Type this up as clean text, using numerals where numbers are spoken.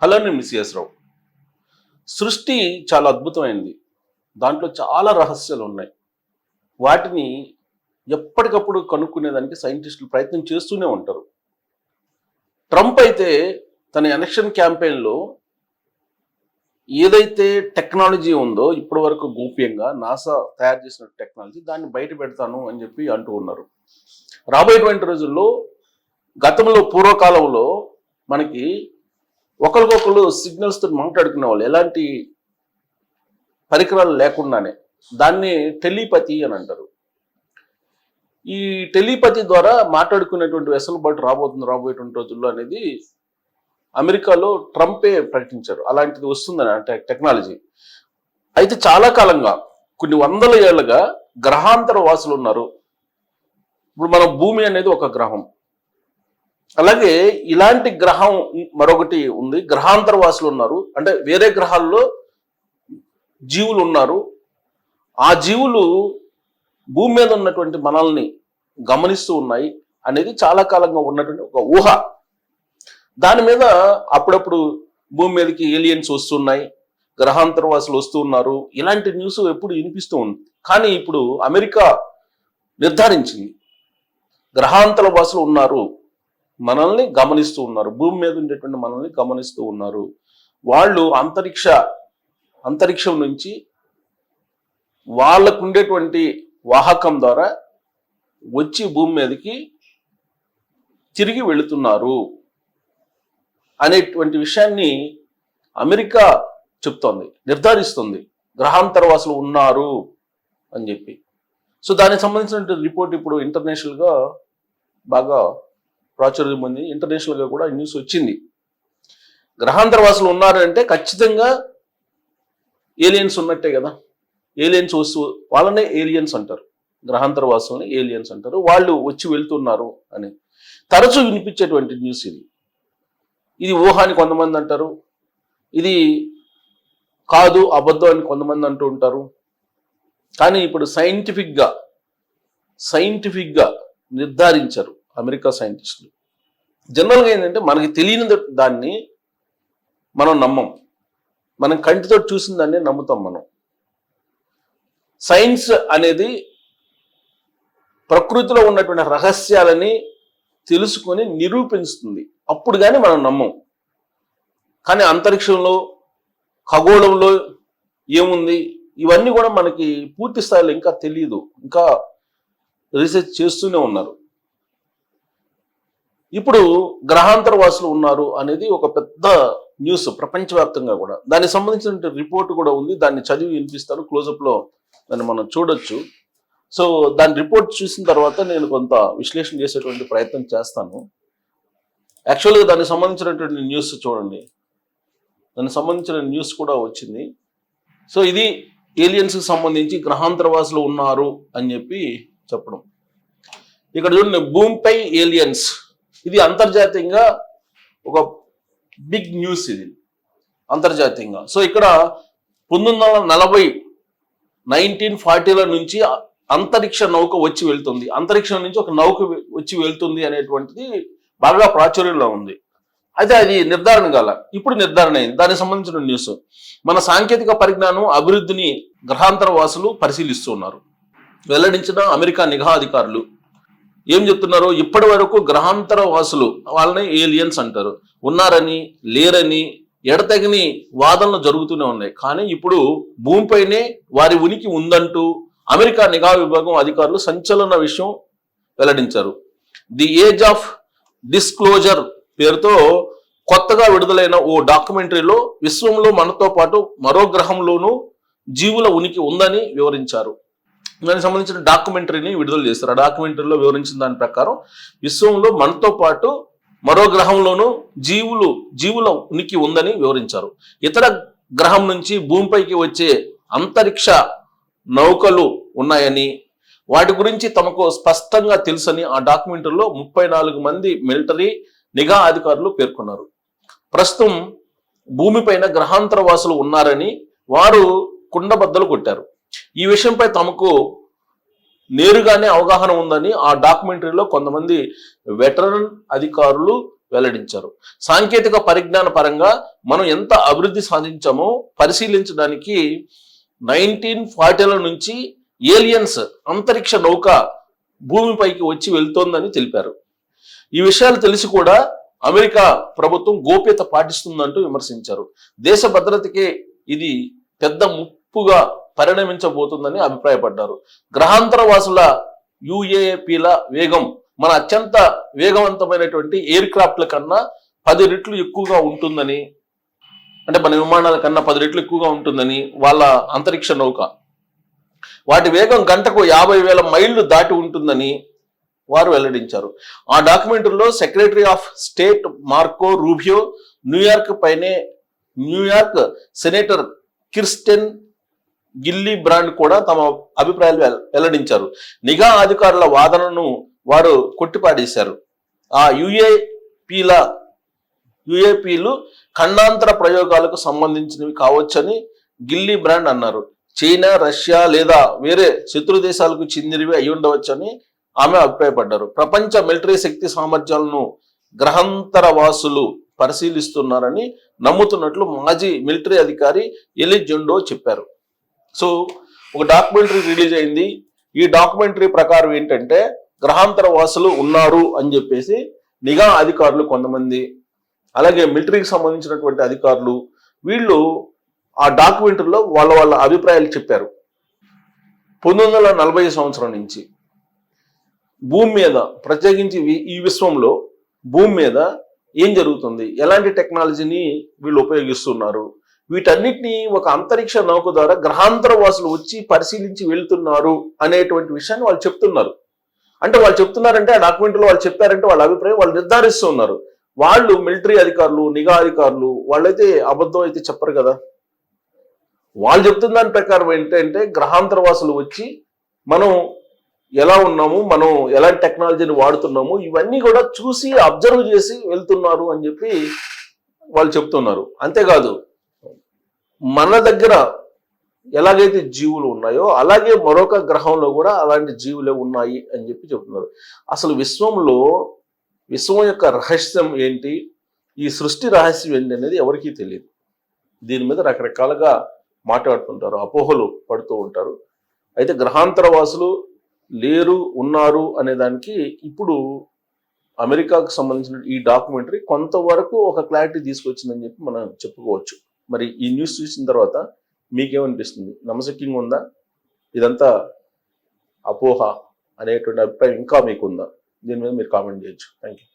Hello నేను miss రావు. సృష్టి చాలా అద్భుతమైనది. దాంట్లో చాలా రహస్యాలు ఉన్నాయి. వాటిని ఎప్పటికప్పుడు కనుక్కునేదానికి సైంటిస్టులు ప్రయత్నం చేస్తూనే ఉంటారు. ట్రంప్ అయితే తన ఎలక్షన్ క్యాంపెయిన్లో ఏదైతే టెక్నాలజీ ఉందో ఇప్పటి వరకు గోప్యంగా నాసా తయారు చేసిన టెక్నాలజీ దాన్ని బయట పెడతాను అని చెప్పి అంటూ ఉన్నారు. రాబోయేటువంటి రోజుల్లో గతంలో పూర్వకాలంలో మనకి ఒకరికొకరు సిగ్నల్స్ తో మాట్లాడుకునే వాళ్ళు, ఎలాంటి పరికరాలు లేకుండానే. దాన్ని టెలిపతి అని అంటారు. ఈ టెలిపతి ద్వారా మాట్లాడుకునేటువంటి వెసులుబాటు రాబోయేటువంటి రోజుల్లో అనేది అమెరికాలో ట్రంపే ప్రకటించారు. అలాంటిది వస్తుందని అంటే టెక్నాలజీ. అయితే చాలా కాలంగా కొన్ని వందల ఏళ్లుగా గ్రహాంతర వాసులు ఉన్నారు. ఇప్పుడు మన భూమి అనేది ఒక గ్రహం. అలాగే ఇలాంటి గ్రహం మరొకటి ఉంది, గ్రహాంతర వాసులు ఉన్నారు. అంటే వేరే గ్రహాల్లో జీవులు ఉన్నారు. ఆ జీవులు భూమి మీద ఉన్నటువంటి మనల్ని గమనిస్తూ ఉన్నాయి అనేది చాలా కాలంగా ఉన్నటువంటి ఒక ఊహ. దాని మీద అప్పుడప్పుడు భూమి మీదకి ఏలియన్స్ వస్తున్నాయి, గ్రహాంతర వాసులు వస్తూ ఉన్నారు, ఇలాంటి న్యూస్ ఎప్పుడు వినిపిస్తూ ఉంది. కానీ ఇప్పుడు అమెరికా నిర్ధారించింది, గ్రహాంతర వాసులు ఉన్నారు, మనల్ని గమనిస్తూ ఉన్నారు, భూమి మీద ఉండేటువంటి మనల్ని గమనిస్తూ ఉన్నారు. వాళ్ళు అంతరిక్షం నుంచి వాళ్ళకు ఉండేటువంటి వాహకం ద్వారా వచ్చి భూమి మీదకి తిరిగి వెళుతున్నారు అనేటువంటి విషయాన్ని అమెరికా చెప్తోంది, నిర్ధారిస్తుంది, గ్రహాంతర వాసులు ఉన్నారు అని చెప్పి. సో దానికి సంబంధించిన రిపోర్ట్ ఇప్పుడు ఇంటర్నేషనల్గా బాగా ప్రాచుర్యం ఉంది. ఇంటర్నేషనల్గా కూడా న్యూస్ వచ్చింది. గ్రహాంతర వాసులు ఉన్నారు అంటే ఖచ్చితంగా ఏలియన్స్ ఉన్నట్టే కదా. ఏలియన్స్ వాళ్ళనే ఏలియన్స్ అంటారు, గ్రహాంతర వాసులని ఏలియన్స్ అంటారు. వాళ్ళు వచ్చి వెళ్తున్నారు అని తరచూ వినిపించేటువంటి న్యూస్ ఇది. ఇది ఊహ అని కొంతమంది అంటారు, ఇది కాదు అబద్ధం అని కొంతమంది అంటూ ఉంటారు. కానీ ఇప్పుడు సైంటిఫిక్గా నిర్ధారించారు అమెరికా సైంటిస్టులు. జనరల్గా ఏంటంటే మనకి తెలియని దాన్ని మనం నమ్మం, మనం కంటితో చూసిన దాన్ని నమ్ముతాం. మనం సైన్స్ అనేది ప్రకృతిలో ఉన్నటువంటి రహస్యాలని తెలుసుకొని నిరూపిస్తుంది, అప్పుడు కానీ మనం నమ్మం. కానీ అంతరిక్షంలో ఖగోళంలో ఏముంది ఇవన్నీ కూడా మనకి పూర్తి స్థాయిలో ఇంకా తెలియదు, ఇంకా రీసెర్చ్ చేస్తూనే ఉన్నారు. ఇప్పుడు గ్రహాంతర వాసులు ఉన్నారు అనేది ఒక పెద్ద న్యూస్ ప్రపంచవ్యాప్తంగా కూడా. దానికి సంబంధించిన రిపోర్ట్ కూడా ఉంది, దాన్ని చదివి వినిపిస్తాను. క్లోజప్లో దాన్ని మనం చూడొచ్చు. సో దాని రిపోర్ట్ చూసిన తర్వాత నేను కొంత విశ్లేషణ చేసేటువంటి ప్రయత్నం చేస్తాను. యాక్చువల్గా దానికి సంబంధించినటువంటి న్యూస్ చూడండి, దానికి సంబంధించిన న్యూస్ కూడా వచ్చింది. సో ఇది ఏలియన్స్కి సంబంధించి గ్రహాంతర వాసులు ఉన్నారు అని చెప్పి చెప్పడం. ఇక్కడ చూడండి, భూమిపై ఏలియన్స్. ఇది అంతర్జాతీయంగా ఒక బిగ్ న్యూస్, ఇది అంతర్జాతీయంగా. సో ఇక్కడ 1940 నుంచి అంతరిక్ష నౌక వచ్చి వెళ్తుంది, అంతరిక్షం నుంచి ఒక నౌక వచ్చి వెళ్తుంది అనేటువంటిది బాగా ప్రాచుర్యంలో ఉంది. అయితే అది నిర్ధారణ కాల, ఇప్పుడు నిర్ధారణ అయింది. దానికి సంబంధించిన న్యూస్. మన సాంకేతిక పరిజ్ఞానం అభివృద్ధిని గ్రహాంతర వాసులు పరిశీలిస్తున్నారు వెల్లడించిన అమెరికా నిఘా అధికారులు. ఏం చెప్తున్నారు, ఇప్పటి వరకు గ్రహాంతర వాసులు వాళ్ళని ఏలియన్స్ అంటారు, ఉన్నారని లేరని ఎడతెగని వాదనలు జరుగుతూనే ఉన్నాయి. కానీ ఇప్పుడు భూమిపైనే వారి ఉనికి ఉందంటూ అమెరికా నిఘా విభాగం అధికారులు సంచలన విషయం వెల్లడించారు. ది ఏజ్ ఆఫ్ డిస్క్లోజర్ పేరుతో కొత్తగా విడుదలైన ఓ డాక్యుమెంటరీలో విశ్వంలో మనతో పాటు మరో గ్రహంలోనూ జీవుల ఉనికి ఉందని వివరించారు. దానికి సంబంధించిన డాక్యుమెంటరీని విడుదల చేస్తారు. ఆ డాక్యుమెంటరీలో వివరించిన దాని ప్రకారం విశ్వంలో మనతో పాటు మరో గ్రహంలోనూ జీవుల ఉనికి ఉందని వివరించారు. ఇతర గ్రహం నుంచి భూమిపైకి వచ్చే అంతరిక్ష నౌకలు ఉన్నాయని, వాటి గురించి తమకు స్పష్టంగా తెలుసని ఆ డాక్యుమెంటరీలో 34 మంది మిలిటరీ నిఘా అధికారులు పేర్కొన్నారు. ప్రస్తుతం భూమిపైన గ్రహాంతర వాసులు ఉన్నారని వారు కుండబద్దలు కొట్టారు. ఈ విషయంపై తమకు నేరుగానే అవగాహన ఉందని ఆ డాక్యుమెంటరీలో కొంతమంది వెటరన్ అధికారులు వెల్లడించారు. సాంకేతిక పరిజ్ఞాన పరంగా మనం ఎంత అభివృద్ధి సాధించామో పరిశీలించడానికి 1940ల నుంచి ఏలియన్స్ అంతరిక్ష నౌక భూమిపైకి వచ్చి వెళ్తోందని తెలిపారు. ఈ విషయాలు తెలిసి కూడా అమెరికా ప్రభుత్వం గోప్యత పాటిస్తుందంటూ విమర్శించారు. దేశ భద్రతకే ఇది పెద్ద ముప్పుగా పరిణమించబోతుందని అభిప్రాయపడ్డారు. గ్రహాంతర వాసుల యుఏపిల వేగం మన అత్యంత వేగవంతమైనటువంటి ఎయిర్ క్రాఫ్ట్ల కన్నా 10 రెట్లు ఎక్కువగా ఉంటుందని, అంటే మన విమానాల కన్నా 10 రెట్లు ఎక్కువగా ఉంటుందని వాళ్ళ అంతరిక్ష నౌక, వాటి వేగం గంటకు 50,000 మైళ్ళు దాటి ఉంటుందని వారు వెల్లడించారు. ఆ డాక్యుమెంటరీలో secretary of state Marco Rubio, New York senator Kirsten Gillibrand కూడా తమ అభిప్రాయాలు వెల్లడించారు. నిఘా అధికారుల వాదనను వారు కొట్టిపాడేశారు. ఆ యుఏపీలు ఖండాంతర ప్రయోగాలకు సంబంధించినవి కావచ్చని గిల్లీ బ్రాండ్ అన్నారు. చైనా, రష్యా లేదా వేరే శత్రు దేశాలకు చెందినవి అయి ఉండవచ్చని ఆమె అభిప్రాయపడ్డారు. ప్రపంచ మిలిటరీ శక్తి సామర్థ్యాలను గ్రహాంతర వాసులు పరిశీలిస్తున్నారని నమ్ముతున్నట్లు మాజీ మిలిటరీ అధికారి ఎలిజెండో చెప్పారు. సో ఒక డాక్యుమెంటరీ రిలీజ్ అయింది. ఈ డాక్యుమెంటరీ ప్రకారం ఏంటంటే గ్రహాంతర వాసులు ఉన్నారు అని చెప్పేసి నిఘా అధికారులు కొంతమంది, అలాగే మిలిటరీకి సంబంధించినటువంటి అధికారులు, వీళ్ళు ఆ డాక్యుమెంటరీలో వాళ్ళ అభిప్రాయాలు చెప్పారు. 1940 సంవత్సరం నుంచి భూమి మీద, ప్రత్యేకించి ఈ విశ్వంలో భూమి మీద ఏం జరుగుతుంది, ఎలాంటి టెక్నాలజీని వీళ్ళు ఉపయోగిస్తున్నారు, వీటన్నిటినీ ఒక అంతరిక్ష నౌక ద్వారా గ్రహాంతర వాసులు వచ్చి పరిశీలించి వెళ్తున్నారు అనేటువంటి విషయాన్ని వాళ్ళు చెప్తున్నారు. అంటే వాళ్ళు చెప్తున్నారంటే ఆ డాక్యుమెంటరీలో వాళ్ళు చెప్పారంటే వాళ్ళ అభిప్రాయం వాళ్ళు నిర్ధారిస్తూ ఉన్నారు. వాళ్ళు మిలిటరీ అధికారులు, నిఘా అధికారులు వాళ్ళైతే అబద్ధం అయితే చెప్పరు కదా. వాళ్ళు చెప్తున్న దాని ప్రకారం ఏంటంటే గ్రహాంతర వాసులు వచ్చి మనం ఎలా ఉన్నాము, మనం ఎలాంటి టెక్నాలజీని వాడుతున్నాము, ఇవన్నీ కూడా చూసి అబ్జర్వ్ చేసి వెళ్తున్నారు అని చెప్పి వాళ్ళు చెప్తున్నారు. అంతేకాదు మన దగ్గర ఎలాగైతే జీవులు ఉన్నాయో అలాగే మరొక గ్రహంలో కూడా అలాంటి జీవులే ఉన్నాయి అని చెప్పి చెప్తున్నారు. అసలు విశ్వం యొక్క రహస్యం ఏంటి, ఈ సృష్టి రహస్యం ఏంటి అనేది ఎవరికీ తెలియదు. దీని మీద రకరకాలుగా మాట్లాడుతుంటారు, అపోహలు పడుతూ ఉంటారు. అయితే గ్రహాంతర వాసులు లేరు, ఉన్నారు అనే దానికి ఇప్పుడు అమెరికాకు సంబంధించిన ఈ డాక్యుమెంటరీ కొంతవరకు ఒక క్లారిటీ తీసుకొచ్చిందని చెప్పి మనం చెప్పుకోవచ్చు. మరి ఈ న్యూస్ చూసిన తర్వాత మీకేమనిపిస్తుంది? నమ్మశక్యంగా ఉందా, ఇదంతా అపోహ అనేటువంటి అభిప్రాయం ఇంకా మీకుందా? దీని మీద మీరు కామెంట్ చేయొచ్చు. Thank you.